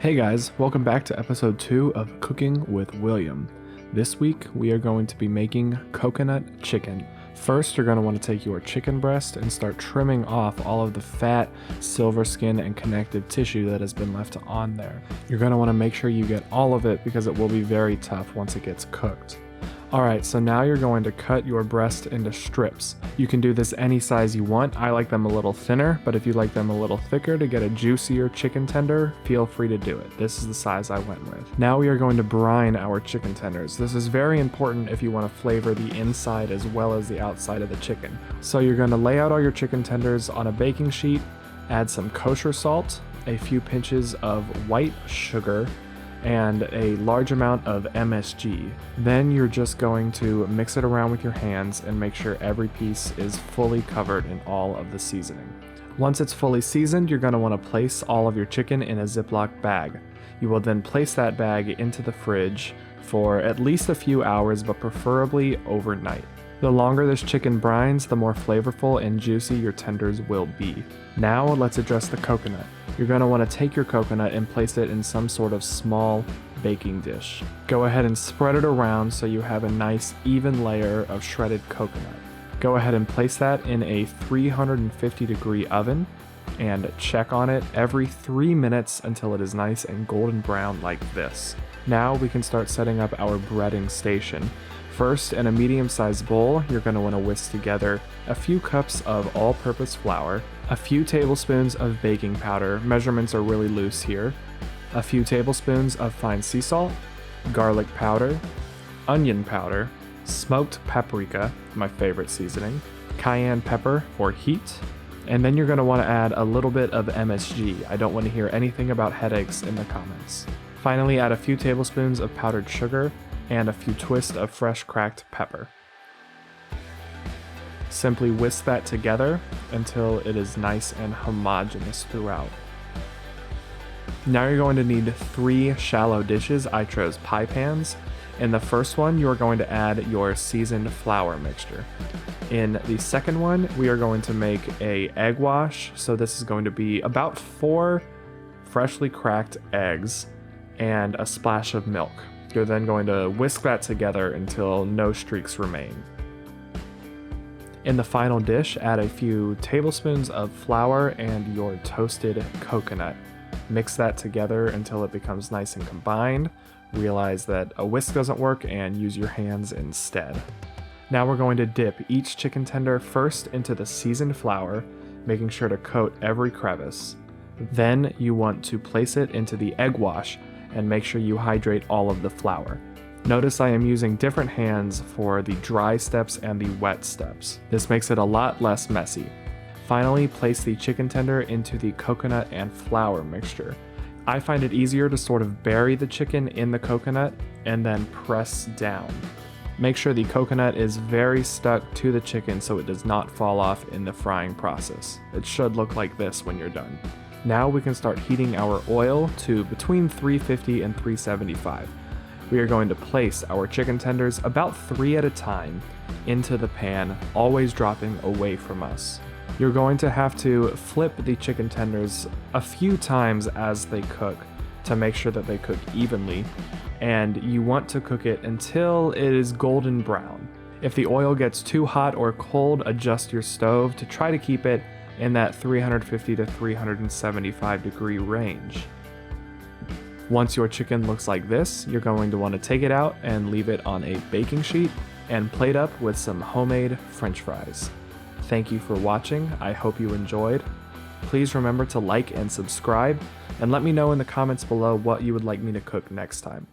Hey guys, welcome back to episode 2 of Cooking with William. This week we are going to be making coconut chicken. First, you're going to want to take your chicken breast and start trimming off all of the fat, silver skin, and connective tissue that has been left on there. You're going to want to make sure you get all of it because it will be very tough once it gets cooked. Alright, so now you're going to cut your breast into strips. You can do this any size you want. I like them a little thinner, but if you like them a little thicker to get a juicier chicken tender, feel free to do it. This is the size I went with. Now we are going to brine our chicken tenders. This is very important if you want to flavor the inside as well as the outside of the chicken. So you're going to lay out all your chicken tenders on a baking sheet, add some kosher salt, a few pinches of white sugar, and a large amount of MSG. Then you're just going to mix it around with your hands and make sure every piece is fully covered in all of the seasoning. Once it's fully seasoned, you're going to want to place all of your chicken in a ziploc bag. You will then place that bag into the fridge for at least a few hours, but preferably overnight. The longer this chicken brines, the more flavorful and juicy your tenders will be. Now let's address the coconut. You're going to want to take your coconut and place it in some sort of small baking dish. Go ahead and spread it around so you have a nice even layer of shredded coconut. Go ahead and place that in a 350-degree oven and check on it every 3 minutes until it is nice and golden brown like this. Now we can start setting up our breading station. First, in a medium-sized bowl, you're going to want to whisk together a few cups of all-purpose flour, a few tablespoons of baking powder, measurements are really loose here, a few tablespoons of fine sea salt, garlic powder, onion powder, smoked paprika, my favorite seasoning, cayenne pepper for heat, and then you're going to want to add a little bit of MSG. I don't want to hear anything about headaches in the comments. Finally, add a few tablespoons of powdered sugar and a few twists of fresh cracked pepper. Simply whisk that together until it is nice and homogeneous throughout. Now you're going to need 3 shallow dishes. I chose pie pans. In the first one, you are going to add your seasoned flour mixture. In the second one, we are going to make an egg wash. So this is going to be about 4 freshly cracked eggs and a splash of milk. You're then going to whisk that together until no streaks remain. In the final dish, add a few tablespoons of flour and your toasted coconut. Mix that together until it becomes nice and combined. Realize that a whisk doesn't work and use your hands instead. Now we're going to dip each chicken tender first into the seasoned flour, making sure to coat every crevice. Then you want to place it into the egg wash and make sure you hydrate all of the flour. Notice I am using different hands for the dry steps and the wet steps. This makes it a lot less messy. Finally, place the chicken tender into the coconut and flour mixture. I find it easier to sort of bury the chicken in the coconut and then press down. Make sure the coconut is very stuck to the chicken so it does not fall off in the frying process. It should look like this when you're done. Now we can start heating our oil to between 350 and 375. We are going to place our chicken tenders about 3 at a time into the pan, always dropping away from us. You're going to have to flip the chicken tenders a few times as they cook to make sure that they cook evenly, and you want to cook it until it is golden brown. If the oil gets too hot or cold, adjust your stove to try to keep it in that 350 to 375 degree range. Once your chicken looks like this, you're going to want to take it out and leave it on a baking sheet and plate up with some homemade French fries. Thank you for watching. I hope you enjoyed. Please remember to like and subscribe, and let me know in the comments below what you would like me to cook next time.